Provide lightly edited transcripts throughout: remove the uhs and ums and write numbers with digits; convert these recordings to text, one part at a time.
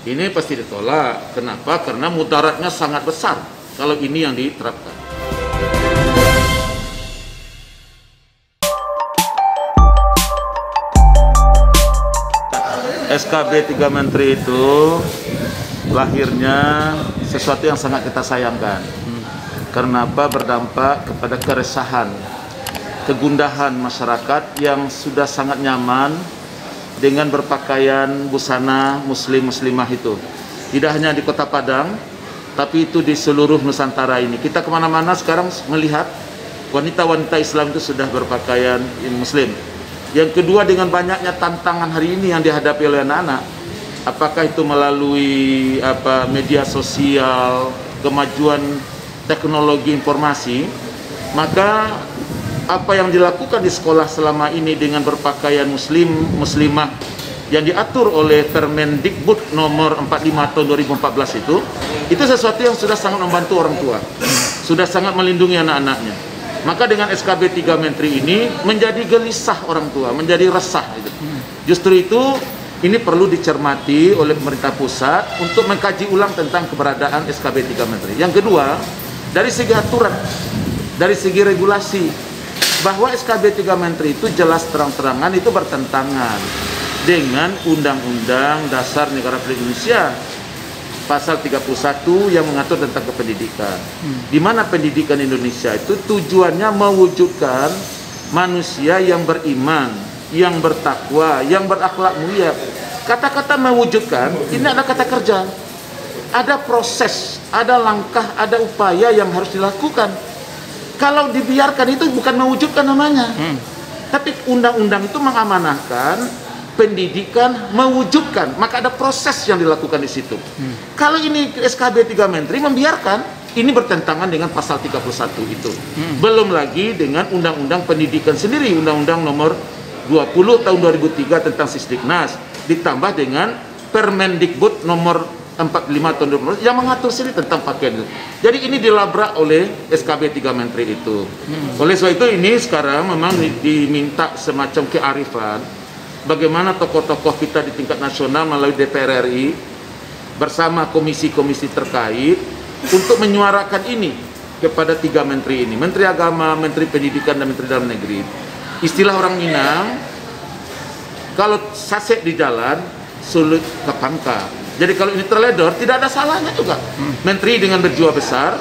Ini pasti ditolak. Kenapa? Karena mudaratnya sangat besar kalau ini yang diterapkan. SKB 3 Menteri itu lahirnya sesuatu yang sangat kita sayangkan. Kenapa? Berdampak kepada keresahan, kegundahan masyarakat yang sudah sangat nyaman dengan berpakaian busana muslim-muslimah itu. Tidak hanya di Kota Padang, tapi itu di seluruh Nusantara ini. Kita kemana-mana sekarang melihat wanita-wanita Islam itu sudah berpakaian muslim. Yang kedua, dengan banyaknya tantangan hari ini yang dihadapi oleh anak-anak, apakah itu melalui media sosial, kemajuan teknologi informasi, maka apa yang dilakukan di sekolah selama ini dengan berpakaian muslimah yang diatur oleh Permendikbud nomor 45 tahun 2014 itu sesuatu yang sudah sangat membantu orang tua, sudah sangat melindungi anak-anaknya. Maka dengan SKB 3 Menteri ini menjadi gelisah orang tua, menjadi resah. Justru itu ini perlu dicermati oleh pemerintah pusat untuk mengkaji ulang tentang keberadaan SKB 3 Menteri. Yang kedua, dari segi aturan, dari segi regulasi, bahwa SKB 3 Menteri itu jelas terang-terangan itu bertentangan dengan Undang-Undang Dasar Negara Republik Indonesia Pasal 31 yang mengatur tentang kependidikan. Di mana pendidikan Indonesia itu tujuannya mewujudkan manusia yang beriman, yang bertakwa, yang berakhlak mulia. Kata-kata mewujudkan ini ada kata kerja. Ada proses, ada langkah, ada upaya yang harus dilakukan. Kalau dibiarkan itu bukan mewujudkan namanya. Tapi undang-undang itu mengamanahkan pendidikan mewujudkan, maka ada proses yang dilakukan di situ. Kalau ini SKB 3 Menteri membiarkan, ini bertentangan dengan pasal 31 itu. Belum lagi dengan Undang-Undang Pendidikan sendiri, Undang-Undang nomor 20 tahun 2003 tentang Sisdiknas, ditambah dengan Permendikbud nomor 45 tahun 2014 yang mengatur sendiri tentang pakaian itu. Jadi ini dilabrak oleh SKB 3 Menteri itu. Oleh sebab itu ini sekarang memang diminta semacam kearifan. Bagaimana tokoh-tokoh kita di tingkat nasional melalui DPR RI bersama komisi-komisi terkait untuk menyuarakan ini kepada 3 menteri ini, Menteri Agama, Menteri Pendidikan, dan Menteri Dalam Negeri. Istilah orang Minang, kalau sasek di jalan, sulit ke pangka. Jadi kalau ini terledor, tidak ada salahnya juga. Menteri dengan berjiwa besar,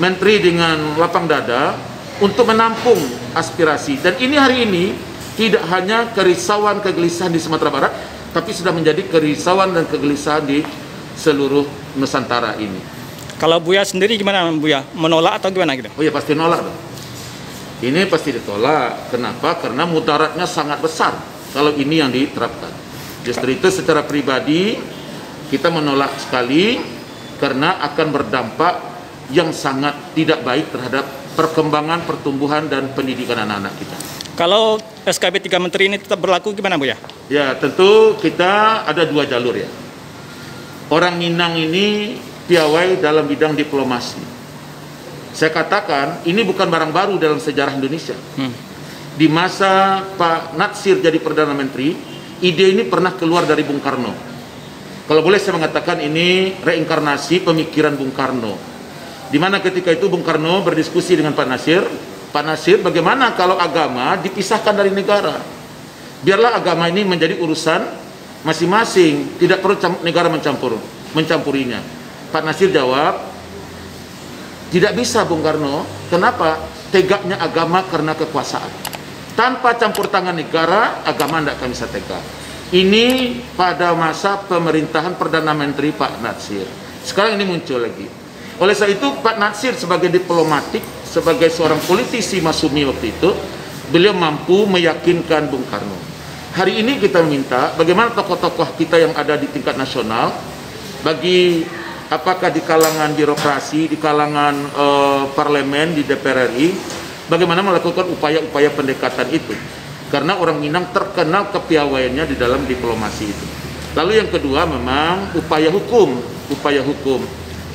Menteri dengan lapang dada untuk menampung aspirasi. Dan ini hari ini tidak hanya kerisauan, kegelisahan di Sumatera Barat, tapi sudah menjadi kerisauan dan kegelisahan di seluruh Nusantara ini. Kalau Buya sendiri gimana, Buya? Menolak atau gimana gitu? Oh ya, pasti nolak dong. Ini pasti ditolak. Kenapa? Karena mudaratnya sangat besar kalau ini yang diterapkan. Justru itu secara pribadi kita menolak sekali karena akan berdampak yang sangat tidak baik terhadap perkembangan, pertumbuhan, dan pendidikan anak-anak kita. Kalau SKB 3 Menteri ini tetap berlaku gimana, Buya? Ya, tentu kita ada dua jalur ya. Orang Minang ini piawai dalam bidang diplomasi. Saya katakan, ini bukan barang baru dalam sejarah Indonesia. Di masa Pak Natsir jadi Perdana Menteri, ide ini pernah keluar dari Bung Karno. Kalau boleh saya mengatakan ini reinkarnasi pemikiran Bung Karno. Di mana ketika itu Bung Karno berdiskusi dengan Pak Nasir, bagaimana kalau agama dipisahkan dari negara? Biarlah agama ini menjadi urusan masing-masing, tidak perlu negara mencampurinya. Pak Nasir jawab, tidak bisa Bung Karno. Kenapa? Tegaknya agama karena kekuasaan. Tanpa campur tangan negara, agama tidak akan bisa tegak. Ini pada masa pemerintahan Perdana Menteri Pak Natsir. Sekarang ini muncul lagi. Oleh sebab itu Pak Natsir sebagai diplomatik, sebagai seorang politisi masumi waktu itu, beliau mampu meyakinkan Bung Karno. Hari ini kita minta bagaimana tokoh-tokoh kita yang ada di tingkat nasional, bagi apakah di kalangan birokrasi, di kalangan parlemen, di DPR RI, bagaimana melakukan upaya-upaya pendekatan itu. Karena orang Minang terkenal kepiawaiannya di dalam diplomasi itu. Lalu yang kedua memang upaya hukum.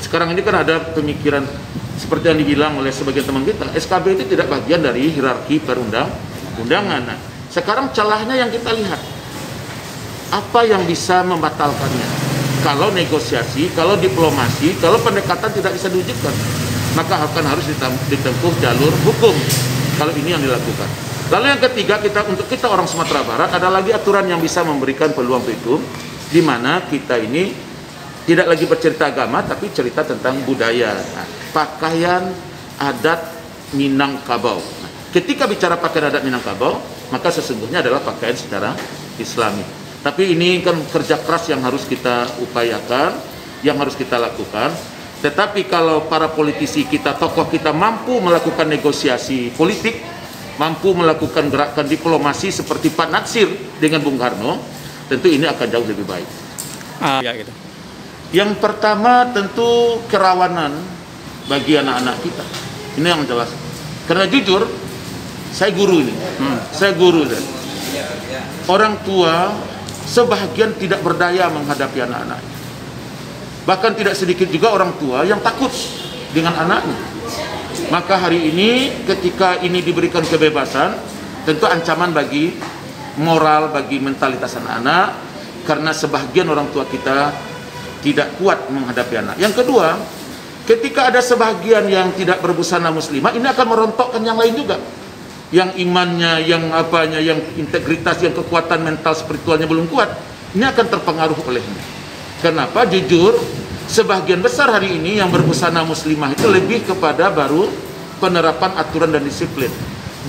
Sekarang ini kan ada pemikiran seperti yang dibilang oleh sebagian teman kita, SKB itu tidak bagian dari hierarki perundang-undangan. Nah, sekarang celahnya yang kita lihat, apa yang bisa membatalkannya? kalau negosiasi, kalau diplomasi, kalau pendekatan tidak bisa diwujudkan, maka akan harus ditempuh jalur hukum kalau ini yang dilakukan. Lalu yang ketiga, untuk kita orang Sumatera Barat ada lagi aturan yang bisa memberikan peluang itu, di mana kita ini tidak lagi bercerita agama tapi cerita tentang budaya. Nah, pakaian adat Minangkabau. Nah, ketika bicara pakaian adat Minangkabau, maka sesungguhnya adalah pakaian secara Islami. Tapi ini kan kerja keras yang harus kita upayakan, yang harus kita lakukan. Tetapi kalau para politisi kita, tokoh kita mampu melakukan negosiasi politik, mampu melakukan gerakan diplomasi seperti Pak Natsir dengan Bung Karno, tentu ini akan jauh lebih baik. Ya gitu. Yang pertama tentu kerawanan bagi anak-anak kita. Ini yang jelas. Karena jujur, saya guru ini. Saya guru. Orang tua sebahagian tidak berdaya menghadapi anak-anak. Bahkan tidak sedikit juga orang tua yang takut dengan anaknya. Maka hari ini ketika ini diberikan kebebasan, tentu ancaman bagi moral, bagi mentalitas anak-anak, karena sebahagian orang tua kita tidak kuat menghadapi anak. Yang kedua, ketika ada sebahagian yang tidak berbusana muslimah, ini akan merontokkan yang lain juga. Yang imannya, yang apanya, yang integritas, yang kekuatan mental spiritualnya belum kuat, ini akan terpengaruh olehnya. Kenapa? Jujur, sebagian besar hari ini yang berbusana muslimah itu lebih kepada baru penerapan aturan dan disiplin,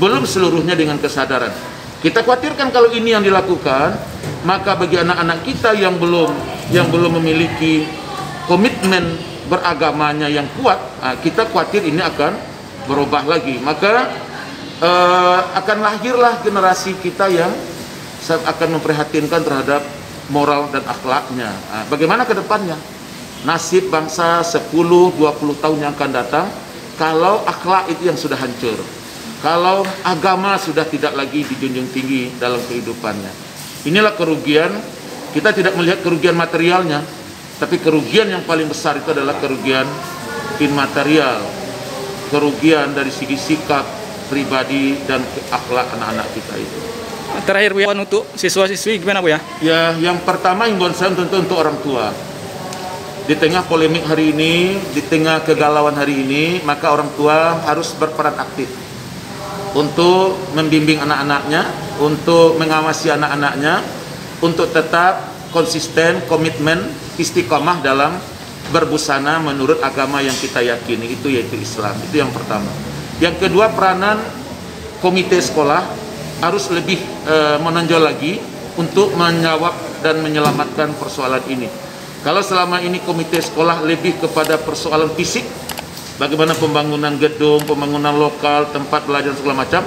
belum seluruhnya dengan kesadaran. Kita khawatirkan kalau ini yang dilakukan, maka bagi anak-anak kita yang belum memiliki komitmen beragamanya yang kuat, kita khawatir ini akan berubah lagi. Maka akan lahirlah generasi kita yang akan memprihatinkan terhadap moral dan akhlaknya. Bagaimana ke depannya? Nasib bangsa 10-20 tahun yang akan datang kalau akhlak itu yang sudah hancur, kalau agama sudah tidak lagi dijunjung tinggi dalam kehidupannya. Inilah kerugian. Kita tidak melihat kerugian materialnya, tapi kerugian yang paling besar itu adalah kerugian immaterial, kerugian dari segi sikap pribadi dan akhlak anak-anak kita itu. Terakhir Bu ya, untuk siswa-siswi gimana Bu ya? Ya, yang pertama himbauan saya tentu untuk orang tua. Di tengah polemik hari ini, di tengah kegalauan hari ini, maka orang tua harus berperan aktif untuk membimbing anak-anaknya, untuk mengawasi anak-anaknya, untuk tetap konsisten, komitmen, istiqomah dalam berbusana menurut agama yang kita yakini, itu yaitu Islam. Itu yang pertama. Yang kedua, peranan komite sekolah harus lebih menonjol lagi untuk menjawab dan menyelamatkan persoalan ini. Kalau selama ini komite sekolah lebih kepada persoalan fisik, bagaimana pembangunan gedung, pembangunan lokal, tempat belajar segala macam,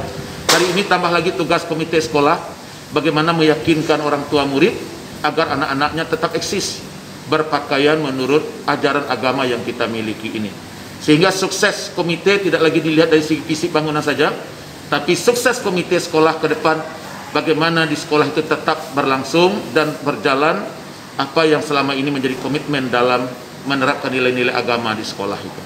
hari ini tambah lagi tugas komite sekolah, bagaimana meyakinkan orang tua murid agar anak-anaknya tetap eksis berpakaian menurut ajaran agama yang kita miliki ini. Sehingga sukses komite tidak lagi dilihat dari segi fisik bangunan saja, tapi sukses komite sekolah ke depan, bagaimana di sekolah itu tetap berlangsung dan berjalan apa yang selama ini menjadi komitmen dalam menerapkan nilai-nilai agama di sekolah itu.